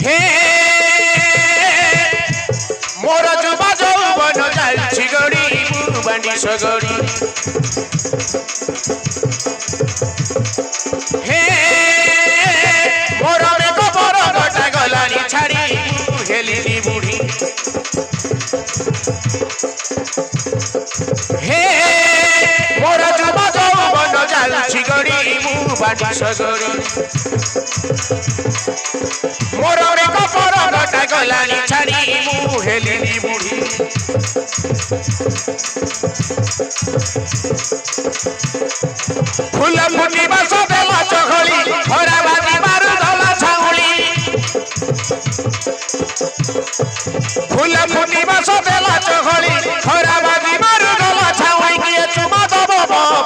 हे मोर जुबा যৌবন যাচ্ছি গড়ি বাণী সগড়ি হে মোর মেঘ বরটা গলানি ছাড়ি হেলিনি বুড়ি হে মোর যুবা যৌবন যাচ্ছি গড়ি বাণী সগড়ি मोर मेघ बरटा गलानी छाड़ी मु हेलिनी बुढ़ी फूल फुटी बास देला चखली खरा बाजी मार धला छाउली फूल फुटी बास देला चखली खरा बाजी मार धला छाउली किए चुमा दब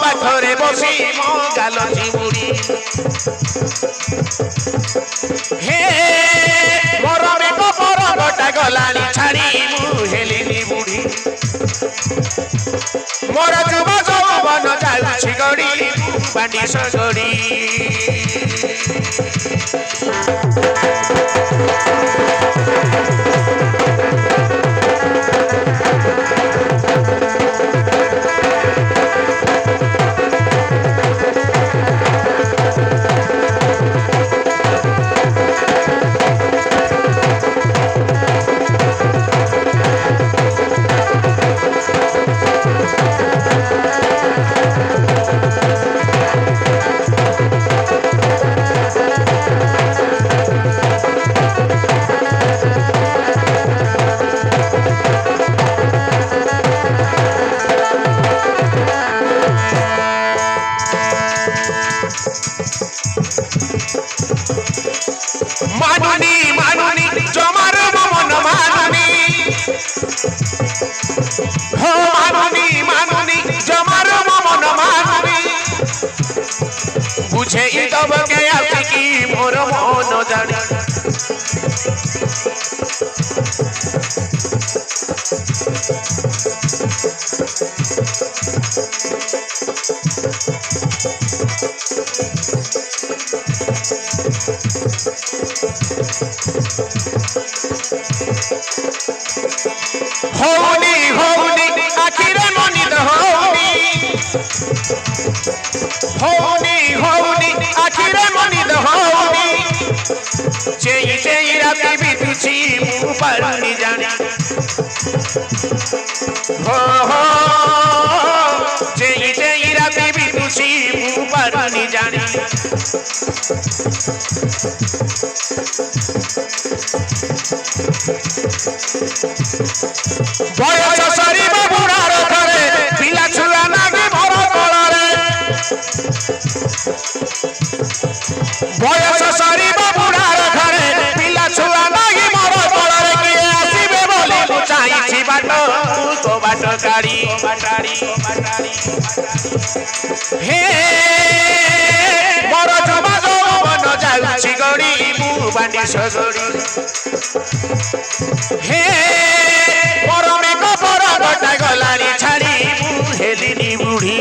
पाखरे बसी मो गालची बुढ़ी हे मोर मेघ बरटा गलानी छाड़ी मु हेलिनी बुढ़ी मोर जुबा যৌবন যাচ্ছি গড়ি বাণী সগড়ি मानुनी मानुनी जमार मन मानुनी हो मानुनी मानुनी जमार मन मानुनी बुझे तब के आशिकी मोर मन जानी होनी होनी आखिरे मनिद होनी होनी होनी आखिरे मनिद होनी चेई चेई राती बितुची मु पारनी जानी हो हो चेई चेई राती बितुची मु पारनी जानी बयस सरीब बुढ़ार घरे पिला छुआ नागी भर कलरे बयस सरीब बुढ़ार घरे पिला छुआ नागी भर कलरे किए आसीबे बोली मु चाहिछि बाट तो बाट गाड़ी हे मोर जमा যৌবন যাচ্ছি গড়ি মু বাণী সগড়ি हे मोर मेघ बरटा गलानी छाड़ी मु हेलिनी बुढ़ी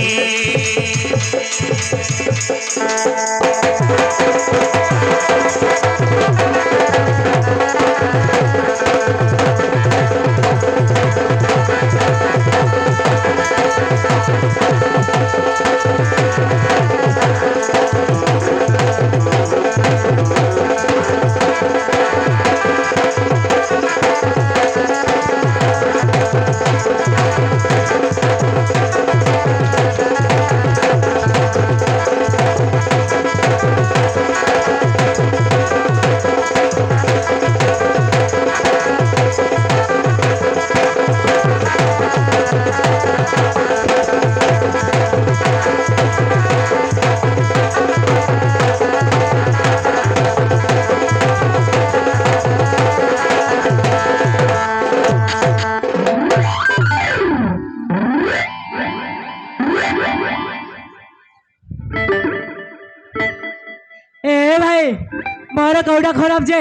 कौड़ा खराब जे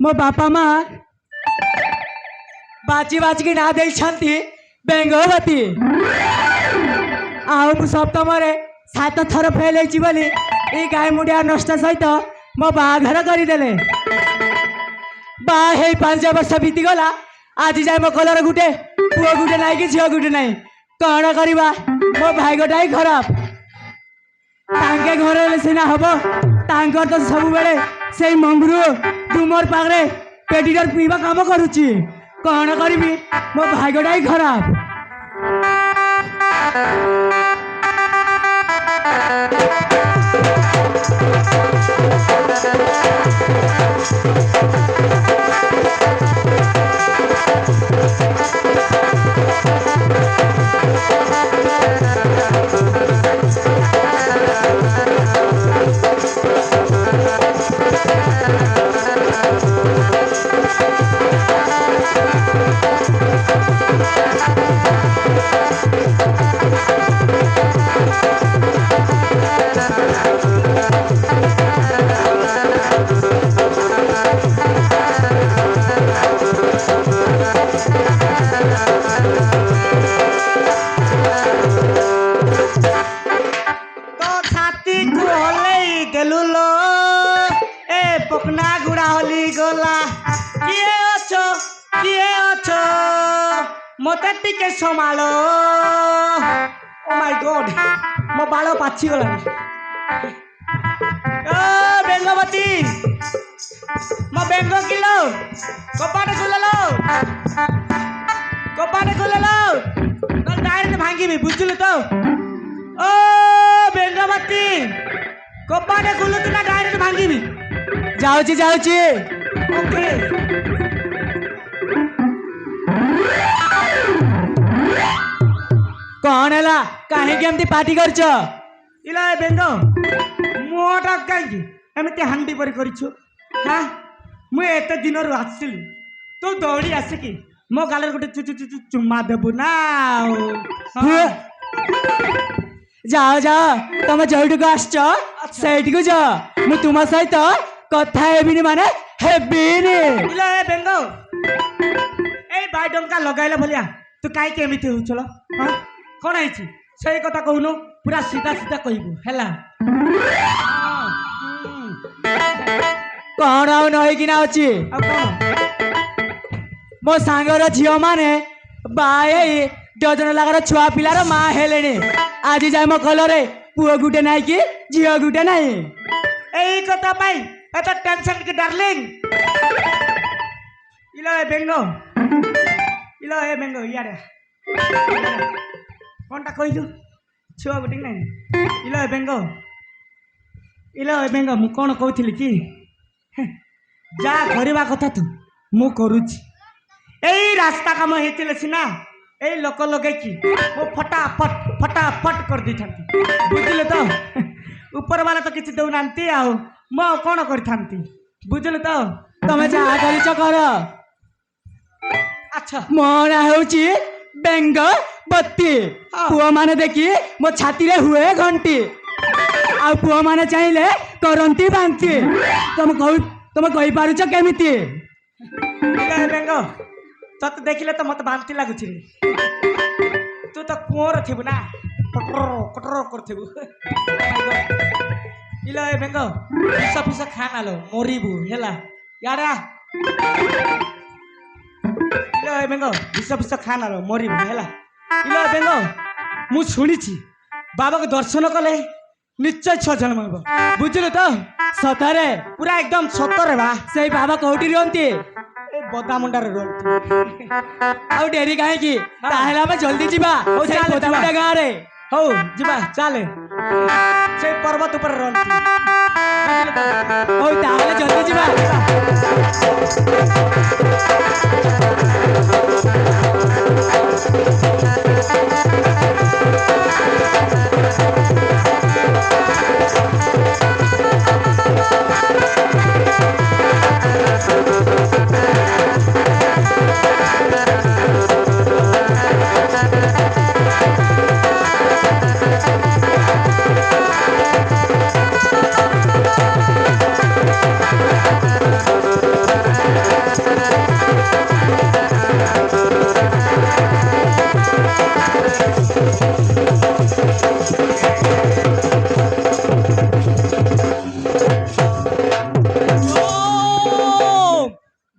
मो बापा माँ बाची बाची ना दे छांती बेंगवती आउ सप्तम 7 थर फेल बोली ये गाय मुंडिया नष्ट सहित मो बाघर करदेले बा 5 वर्ष बीतीगला आज जाए मो कलर गुटे पुओ गुटे ना कि झील गुटे ना कौन करवा मो भाग्यटा ही खराब तांके घर सीना हम तांकर तो सब बेले से मंगरू तुमर पाखे पेटीटर पीवा काम करुच्ची कौन करी मो भाग्यटा ही खराब मते टिके संभालो ओ माय गॉड मो बालो पाछी गला ओ बेंगवती मो बेंगो किलो कपाटे खुललो न डायरेक्ट भांगीबी बुझलु तो ओ बेंगवती कपाटे खुलुती ना डायरेक्ट भांगीबी जाउची ओके कौन है कहीं एमती पार्टी कर इला बेंग मोटा कहीं एमती हांडी पर हाँ मुझे एत दिन आसली तू दौड़ी आसिकी मो गाल गोटे चु चु चु चुम्मा देबू ना जाओ तुम जो आसटी को जा मु तुम सहित कथा हेबिनी माने हेबिनी इला बेंग ए बाय डंका लगाइला भलिया तू काई केमिति होचलो हां कौन है से कथा कहूनु पूरा सीधा सीधा कहबू है कौन आउ नहींकिना अच्छी मो सांगर झील मैंने बाए डजन लागर छुआ पिलार माँ हेले आज जाए मो कलर पुओ गुटे ना कि झील गुटे ना यही कथा पाई एत टेंशन की डार्लिंग इला ए बेंगो यारे कौनटा कहलु छुआ गोटे ना इला बेंग मु कौन कहती कि जा करवा कथा तू मु करुची यही रास्ता काम होते सीना यही लोक लगे कि मो फटाफट कर दी था बुझे तो ऊपर वाला तो किसी दौना आओ मो कौन करी बुझल तो तुम जहाँ कर अच्छा मो ना हूँ बेंगवती पुओ माने देखी मो छाती रे हुए घंटी आ पुओ माने चाहिए करंती बांती तुम कही पारुच केमिति बेंग तत देखिले तो मत बांती लगुच तू तो कुओर थी ना कटर करथिबु इला बेंग पिसा खाना लो मरीबू हेला यारा इला बेंग पिसा खाना लो मरीबू हेला इला बेंग मु शुणी बाबा को दर्शन कले निश्चय 6 जन्म बुझल तो सतरे पूरा एकदम सतरे बा से बाबा कौटी रही बदामुंडा आ डेरी कहीं जल्दी जीवा बदामुंडा गाँव रे हौ जीवा चले से पर्वत ऊपर रही जल्दी जीवा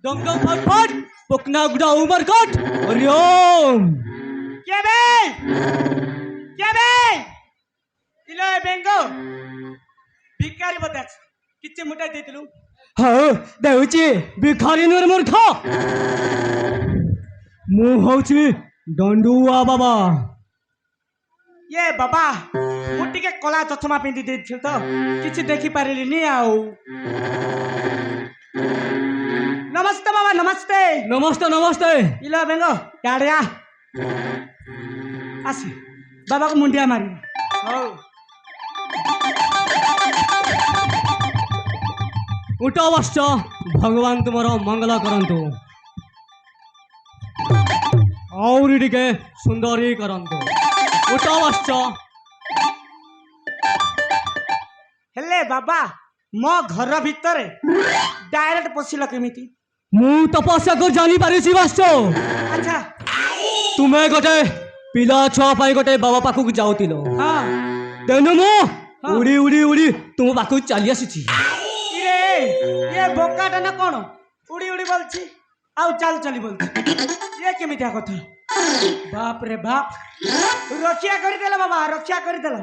দম দম ফট ফট পকনা গুড়া উমর কট হরিওম কে বে ইলো বেঙ্গ ভিকারি বদে আছে কিছু মুটাই ଦେଇଥିଲୁ হ্যাঁ দেউচি ভিখারি নুর মূর্খ মু হଉଛି দଣ୍ଡୁଆ বাবা ଇଏ ବାବା ମୁଁ ଟିକେ କଳା ଚଷମା ପିନ୍ଧି ଦେଇଥିଲି ତ କିଛି ଦେଖି ପାରିଲିନି ଆଉ ନମସ୍ତେ ବାବା ନମସ୍ତେ নমস্তে নমস্তে ଇଲୋ ବେଙ୍ଗ ଇଆଡ଼େ ଆ ଆସେ ବାବାକୁ ମୁଣ୍ଡିଆ ମାରିବ ହଉ উঠ বশ্চ ভগবান তোমার মঙ্গল করন্তু আউরি টিকে সুন্দরী করন্তু উঠ বশ্চ ହେଲେ ବାବା ମୋ ଘର ଭିତରେ ଡାଇରେକ୍ଟ ପଶିଲ କେମିତି মু তপস্যা করে জানি পারিছি বশ্চ ଆଚ୍ଛା তুমি গোটে পিলা ছুয়া পাই গোটে বাবা পাখক যাওতিল ହଁ তেনু মু ହଁ। উড়ি উড়ি উড়ি তুম পাখক চালি আসিছি ଇରେ ଇଏ ବୋକାଟା ନା କ'ଣ ଉଡ଼ି ଉଡ଼ି ବୋଲଛି ଆଉ ଚାଲ ଚାଲି ବୋଲଛି ଇଏ କେମିତିଆ କଥା ବାପ ରେ ବାପ ରକ୍ଷା କରିଦେଲ ବାବା ରକ୍ଷା କରିଦେଲ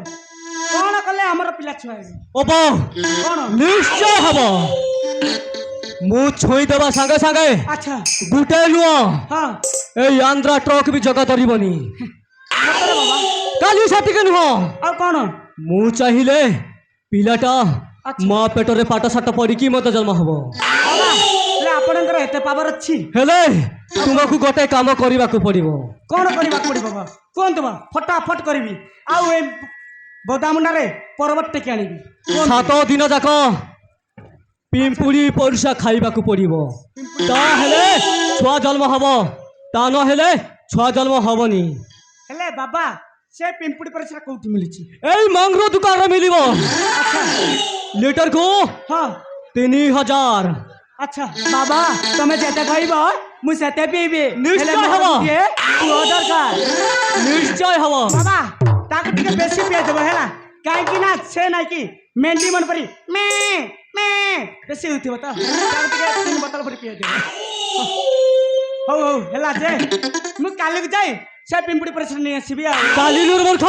କ'ଣ କଲେ ଆମର ପିଲା ଛୁଆ ହେବେ ওব କ'ଣ নিশ্চয় হব মু ছুঁই দেবা সাঙ্গে সাঙ্গে ଆଚ୍ଛା গুটে নুহ ହଁ এই আন্ধ্রা ট্রক বি জগা ধরিবনি ସତରେ ବାବା কালি সেটিকে নুহ ଆଉ କ'ଣ মু চাহিলে পিলাটা আচ্ছা। মা পেটরে পাট সাট পড়িকি মতো জন্ম হব ବାବା ହେଲେ ଆପଣଙ୍କର ଏତେ ପାୱାର ଅଛି ହେଲେ ତୁମକୁ ଗୋଟେ କାମ କରିବାକୁ ପଡିବ କ'ଣ କରିବାକୁ ପଡ଼ିବ ବାବା କୁହନ୍ତୁ ବା ଫଟାଫଟ କରିବି ଆଉ ଏ ବଦାମୁଣ୍ଡାରେ ପର୍ବତ ଟେକି ଆଣିବି 7 ଦିନ ଯାକ ପିମ୍ପୁଡ଼ି ପରିଷା ଖାଇବାକୁ ପଡିବ ତାହେଲେ ଛୁଆ ଜନ୍ମ ହବ ତା ନହେଲେ ଛୁଆ ଜନ୍ମ ହବନି ହେଲେ ବାବା ସେ ପିମ୍ପୁଡ଼ି ପରିସ୍ରା କୋଉଠି ମିଳିଛି এই মংগ্র দোকানে মিলিব ଆଚ୍ଛା লিটারକୁ ହଁ 3000 ଆଚ୍ଛା বাবা ତମେ ଯେତେ କହିବ ମୁଁ ସେତେ ପିଇବି ନିଶ୍ଚୟ ହେଲେ ମୋର ହବ। ଗୋଟିଏ ପୁଅ ଦରକାର নিশ্চয় হব ବାବା ତାକୁ ଟିକେ ବେଶୀ ପିଆଇଦେବ ହେଲା କାହିଁକି ନା ସେ ନାଇଁ କି ମେଣ୍ଡି ମନ ପରି ମେ ମେ ବେଶୀ ହେଉଥିବ ତ ତାକୁ ଟିକେ 3 ବୋତଲ ପରି ପିଆଇଦେବ ହଉ ହଉ ହେଲା ଯେ ମୁଁ କାଲିକୁ ଯାଇ ସେ ପିମ୍ପୁଡ଼ି ପରିସ୍ରା ନେଇ ଆସିବି ଆଉ কালিনুর মূর্খ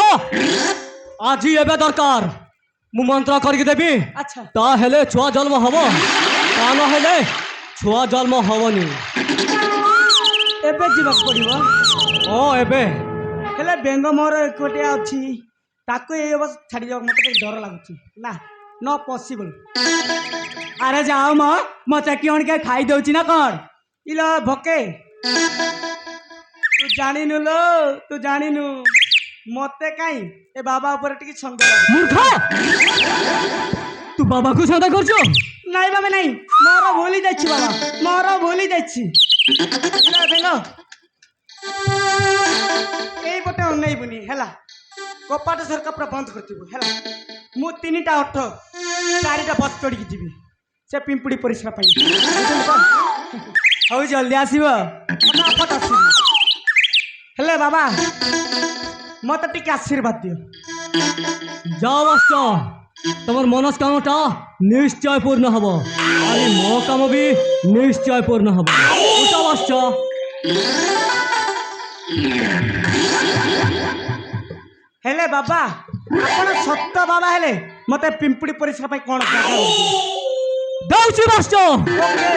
আজি এবে দরকার মু মন্ত্র করিকি দেবি ଆଚ୍ଛା তাহলে ছুয়া জন্ম হব তা নহলে ছুয়া জন্ম হবনি ଏବେ ଯିବାକୁ ପଡ଼ିବ ও এবে ହେଲେ ବେଙ୍ଗ ମୋର ଏକଟିଆ ଅଛି ତାକୁ ଏଇ ଅବସ୍ଥା ଛାଡ଼ି ଦେବାକୁ ମୋତେ ଟିକେ ଡର ଲାଗୁଛି ନା ନ ପସିବଲ୍ আরে যাও ম মতে কি অনকে খাই দউছি না কোন ଇଲୋ ଭକେ ତୁ ଜାଣିନୁ ଲୋ ତୁ ଜାଣିନୁ ମତେ କାଇଁ ଏ ବାବା ଉପରେ ଟିକେ ସନ୍ଦେହ ଲାଗୁଛି। মূর্খ তু বাবাকু সদা করছো ନାଇଁ ବାବା ନାଇଁ ମୋର ଭୁଲି ଯାଇଛି ବାବା ମୋର ଭୁଲି ଯାଇଛି ଇଲୋ ବେଙ୍ଗ ଏଇପଟେ ଅନେଇବୁନି ହେଲା କପାଟ ଝରକା ପୁରା ବନ୍ଦ କରିଥିବୁ ହେଲା ମୁଁ 3ଟା ଅଟୋ 4ଟା ବସ୍ ଚଢ଼ିକି ଯିବି ସେ ପିମ୍ପୁଡ଼ି ପରିସ୍ରା ପାଇଁ ବୁଝିଲୁ ତ? ହଉ জলদি আসিব ଫଟାଫଟ ଆସିବି ହେଲେ ବାବା ମତେ ଟିକେ ଆଶୀର୍ବାଦ ଦିଅ যাও বস্ত তোমার মনস্কামটা নিশ্চয় পূর্ণ হব আর এই মো কাম বি নিশ্চয় পূর্ণ হব উঠা বস্ত ହେଲେ ବାବା ଆପଣ ସତ ବାବା ହେଲେ ମତେ ପିମ୍ପୁଡ଼ି ପରିସ୍ରା ପାଇଁ କ'ଣ ଜାଗା দৌছি বস্ত ଓକେ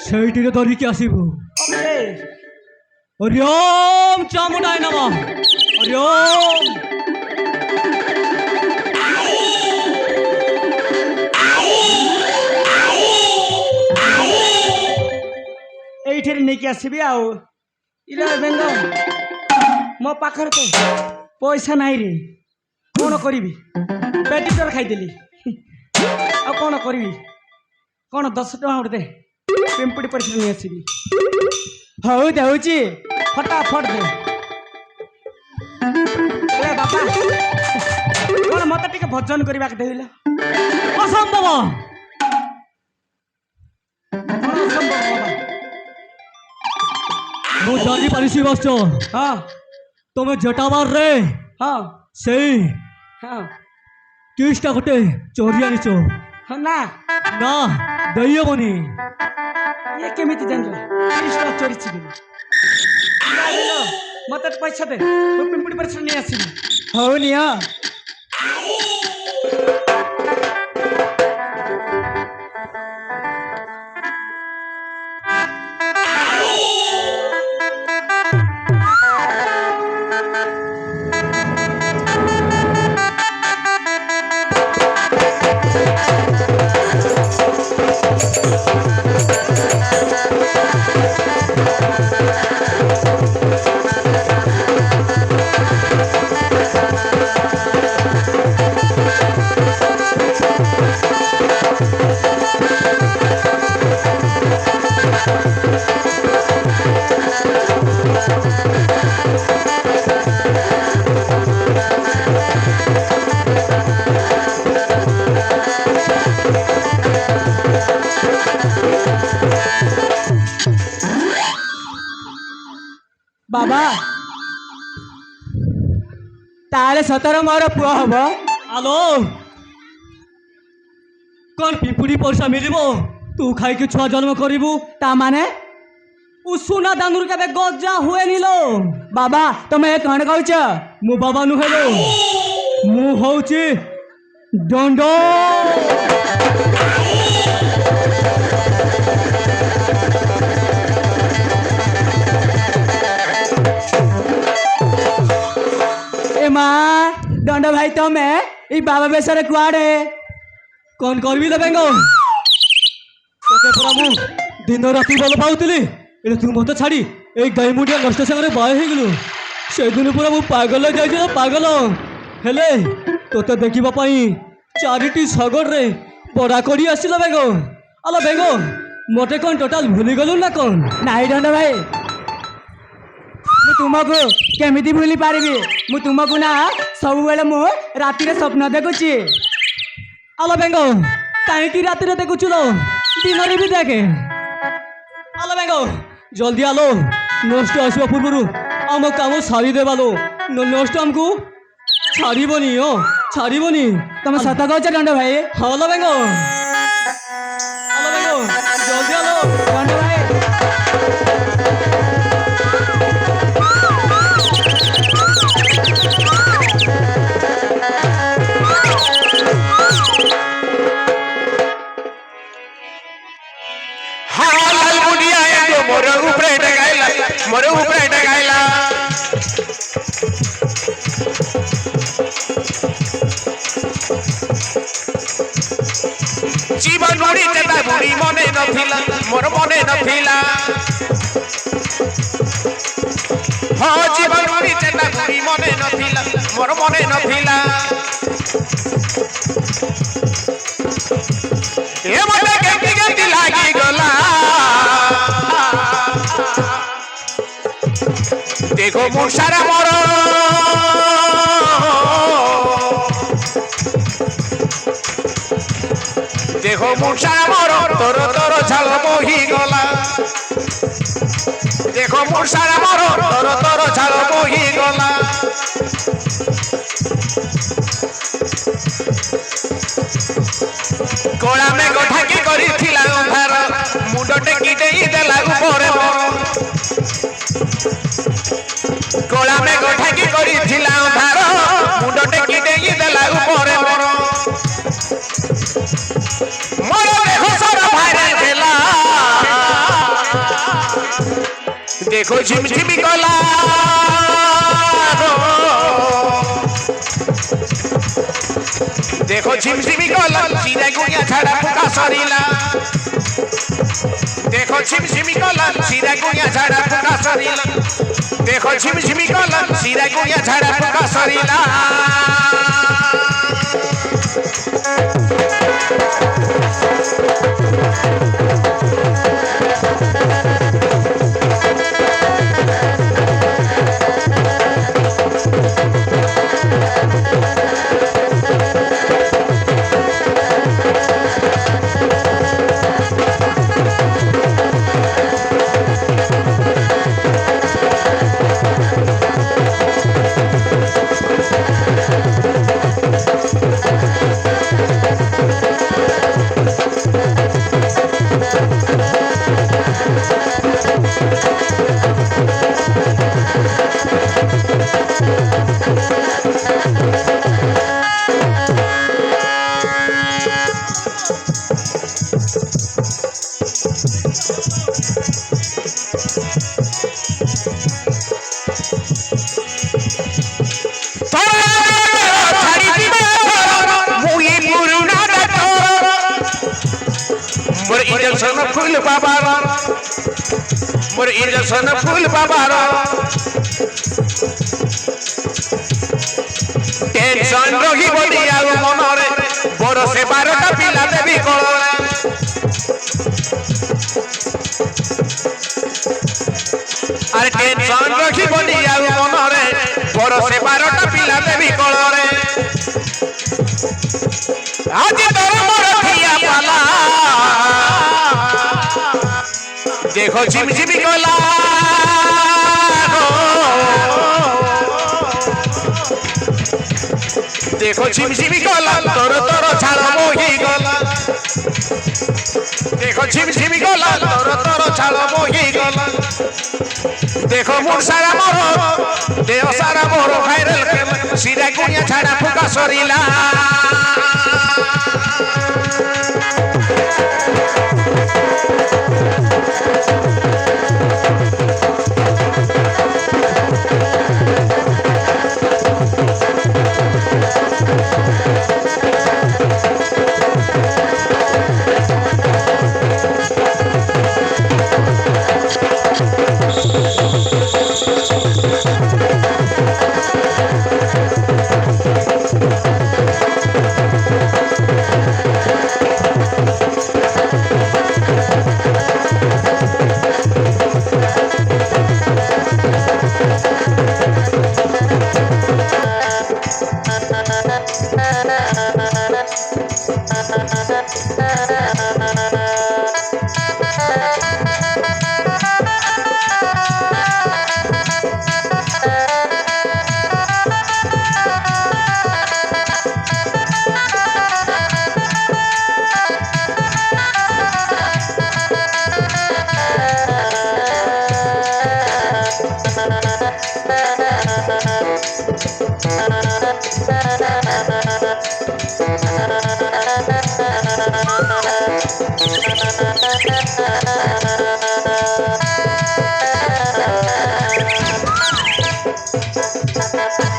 সেইটিরে ধরিকি আসিব ଓକେ হরিওম চামুন্ডায় নম হরিওম ଏଇଠିରେ ନେଇକି ଆସିବି ଆଉ ଇରେ ବେଙ୍ଗ ମୋ ପାଖରେ ତ ପଇସା ନାହିଁ ରେ କ'ଣ କରିବି ପେଟିଟର ଖାଇଦେଲି ଆଉ କ'ଣ କରିବି କ'ଣ 10 ଟଙ୍କା ଗୋଟେ ଦେ ପିମ୍ପୁଡ଼ି ପରିସ୍ରା ନେଇ ଆସିବି ହଉ ଦଉଚି ଫଟାଫଟ ଦେ ଏ ବାପା କ'ଣ ମତେ ଟିକେ ଭଜନ କରିବାକୁ ଦେବିଲ অসম্ভব କ'ଣ ଅସମ୍ଭବ ବାବା ମୁଁ ଜାଣି ପାରିছি ବସ୍ତ ହଁ ତମେ ଜଟାବାର ରେ ହଁ ସେଇ ହଁ କିସଟା ଗୋଟେ ଚୋରି ଆଣିଛ ନା ନା ଦେଇହବନି। ଇଏ କେମିତି ଜାଣିଲ 30 ଟଙ୍କା ଚୋରିଛି ବୋଲି? ମତେ ପଇସା ଦେ, ମୁଁ ପିମ୍ପୁଡ଼ି ପରିଶ୍ରମ ନେଇ ଆସିବି। ହଉ ନିଅ। ବାବା ତାହେଲେ ସତର ମୋର ପୁଅ ହବ। ଆଲୋ କଣ ପିମ୍ପୁଡ଼ି ପଇସା ମିଳିବ? ତୁ ଖାଇକି ଛୁଆ ଜନ୍ମ କରିବୁ। ତା ମାନେ ଉଷୁନା ଦାନରୁ କେବେ ଗଜା ହୁଏନି ଲୋ। ବାବା ତମେ ଏ କଣ କହୁଛ? ମୁଁ ବାବା ନୁହେଁ ଲୋ, ମୁଁ ହଉଛି ଦଣ୍ଡ। ଏ ମା ଦଣ୍ଡ ଭାଇ ତମେ ଏଇ ବାବା ବେଶରେ କୁଆଡେ? କଣ କରିବି ରେ ବେଙ୍ଗ? ତତେ ପରା ମୁଁ ଦିନ ରାତି ଭଲ ପାଉଥିଲି, ହେଲେ ତୁ ମତେ ଛାଡ଼ି ଏଇ ଗାଈ ମୁଣ୍ଡିଆ ନଷ୍ଟ ସାଙ୍ଗରେ ବାହା ହେଇଗଲୁ। ସେଦିନ ପୁରା ମୁଁ ପାଗଲ ଯାଇଛି ନା ପାଗଲ। ହେଲେ ତୋତେ ଦେଖିବା ପାଇଁ 4ଟି ଶଗଡ଼ରେ ବଡ଼ା କରି ଆସିଲା ବେଙ୍ଗ। ଆଲୋ ବେଙ୍ଗ ମତେ କଣ ଟୋଟାଲ ଭୁଲିଗଲୁ ନା କଣ? ନାଇଁ ଦଣ୍ଡ ଭାଇ, ମୁଁ ତୁମକୁ କେମିତି ଭୁଲି ପାରିବି? ମୁଁ ତୁମକୁ ନା ସବୁବେଳେ ମୁଁ ରାତିରେ ସ୍ୱପ୍ନ ଦେଖୁଛି। ଆଲୋ ବେଙ୍ଗ କାହିଁକି ରାତିରେ ଦେଖୁଛୁ ଲୋ? ଦିନରେ ବି ଦେଖେ। ଆଲୋ ବେଙ୍ଗ ଜଲ୍ଦି ଆଲୋ, ନଷ୍ଟ ଆସିବା ପୂର୍ବରୁ ଆମ କାମ ସାରିଦେବା ଲୋ। ନଷ୍ଟ ଆମକୁ ଛାଡ଼ିବନି। ଛାଡ଼ିବନି। ତମେ ସତ କହୁଛ ଦଣ୍ଡ ଭାଇ? ହଁ ଲୋ ବେଙ୍ଗ। ଆଲୋ ବେଙ୍ଗ ଜଲ୍ଦି ଆଲୋ। ଦଣ୍ଡ ଭାଇ हाँ लाल मुंडिया एगो मोर ऊपरे डगाइला, मोर ऊपरे डगाइला। जीवन बुढ़ी चेता बुढ़ी मने नथिला, मोर मने नथिला। हाँ जीवन बुढ़ी चेता बुढ़ी मने नथिला, मोर मने नथिला। ए मते केंती केंती लागी गला, देखो मुर्शारा मोर देखो मुर्शारा मोर तोर तोर झाल मोही गला। देखो मुर्शारा मोर तोर तोर झाल मोही गला। कोला में गोठा की करी थिला अंधार, मुंड टेकी देई देला ऊपर मोर। कोला में गोठा की करी थिला अंधार, मुंड टेकी देई देला ऊपर मोर। मोर देखो सारा भारे देला, देखो झिमझिमी गला। देखो झिमझिमी गला, चिरा गुनिया झाड़ा फुका सरिला। देखो झिमझिमी गला, चिरा गुनिया झाड़ा फुका सरिला। देखो झिमझिमी गला, चिरा गुनिया झाड़ा फुका सरिला। इंजेक्शन फुल बाबार मोर इंजेक्शन फुल बाबार टेंशन रही बड़ी आउ मनरे बड़ से 12टा पिला देवी कोलरे अरे टेंशन रही बड़ी आउ मनरे बड़ से 12टा पिला देवी कोलरे आज तोर मोर थिया पाला देखो झिमझिमी गला देखो झिमझिमी गला तोर तोर झाड़ मोही गला देखो झिमझिमी गला तोर तोर झाड़ मोही गला देखो मोर सारा मोर देह सारा मोर भाइरल सीधा गुनिया झाड़ा फुका सरिला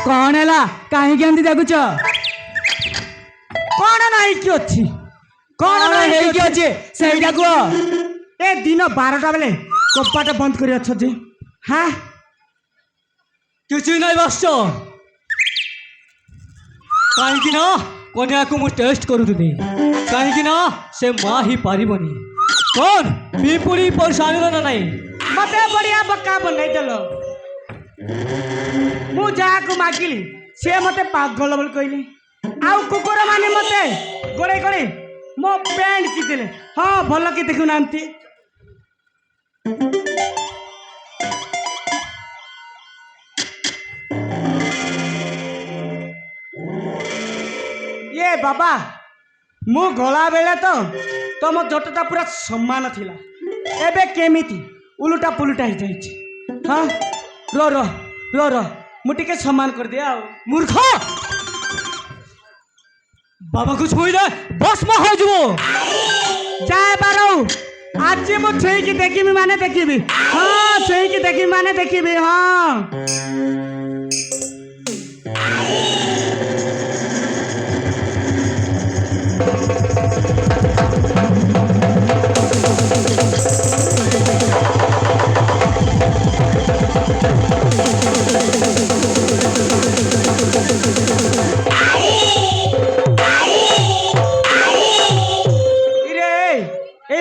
कौन है कहीं देखुच कौन नहीं कि अच्छी कौन नहीं अच्छे सहीटा कह ए दिन 12टा बेले कपाट बंद कर अच्छ जे हाँ किसी नहीं बस कहीं कन्या को मुझे टेस्ट करूनी कहीं से माँ ही पारिबनी कौन पिंपुड़ी परेशानी ना नहीं मते बढ़िया बक्का बनई देल मु जाको मागिली से मते पागल बोल कहली आउ कुकुर माने मते गोड़े गोड़े मो पैंट चितिले हाँ भल कि देखु नांती ये बाबा मु गला बेले तो तुम जटटा पूरा सम्मान थिला एबे केमिति उलुटा पुलुटा ही जाइछि हाँ रो रो रो रो मुटिके सम्मान कर दिया मूर्ख बाबा को छुई दे बस में हो जुओ जाए बारो आज मु छई की देखिबी माने देखिबी हाँ छई की देखिबी माने देखिबी हाँ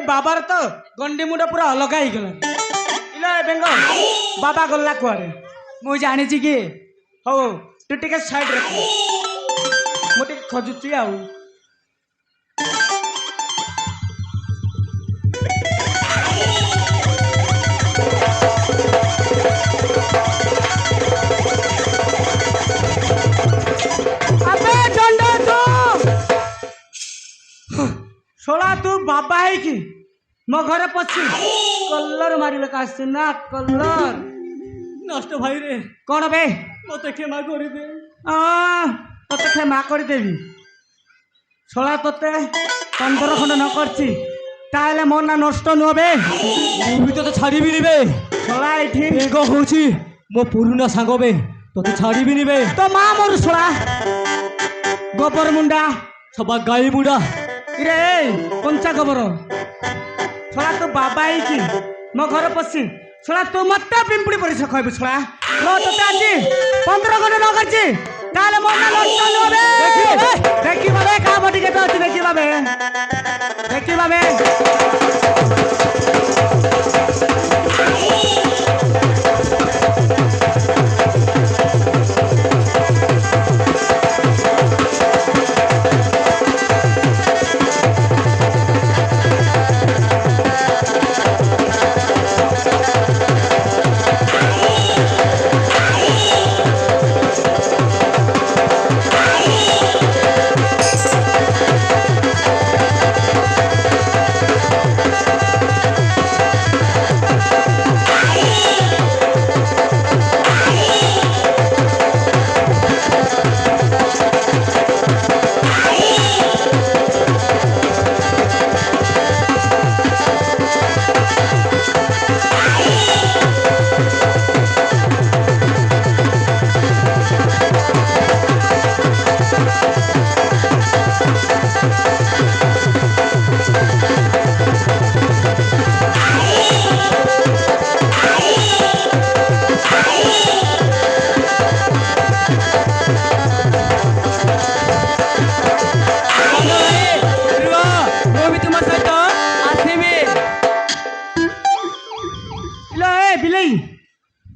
बाबार तो गंडी मुंड पूरा अलग ही गला इला बेंग बाबा गल्ला कुआरे मु जानी कि हो तू टिके साइड रख मु टिके खजुची आउ अबे डंडा तू सोला तू बाबा है कि मो घर पछी कलर मारिले कासे ना कलर नष्ट भाई रे कौन बे मत क्षमा कर दे तोते क्षमा कर देवी सोला तोते 15 खंड न करची ताले मोर ना नष्ट नुबे भी तो छाड़ी भी निबे सोला एठी एगो होची मो पुरुना सांग बे तो छाड़ी भी निबे तो मां मोर सोला गोबर मुंडा सबा गाई मुंडा रे पंचा गोबर ଛଡ଼ା ତୋ ବାବା ହେଇକି ମୋ ଘର ପଶି ଛଡ଼ା ତୁ ମତେ ପିମ୍ପୁଡ଼ି ପରିସ କହିବୁ ଛଡ଼ା ମୁଁ ତୋତେ ଆଜି 15 ଘଣ୍ଟା ନ କରିଛି ତାହେଲେ ମୋ ନା ଲଟ ନବେ ଦେଖିବା ବେ କାହା ବଟି କେତେ ଅଛି ଦେଖିବା ବେ ଦେଖିବା ବେ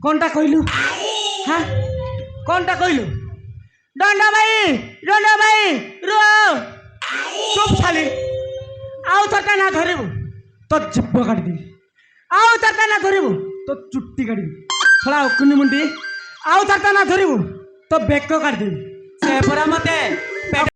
कौनटा कहलु हाँ कौनटा कहलु डंडा भाई रो चुप खाली आउ थरता ना धरबु तो जिब्ब काट देबी आउ थरता ना धरबु तो चुट्टी काटबी छड़ा कुनी मुंडी आउ थरता ना धरबु तो बेक काट देबी से परा मते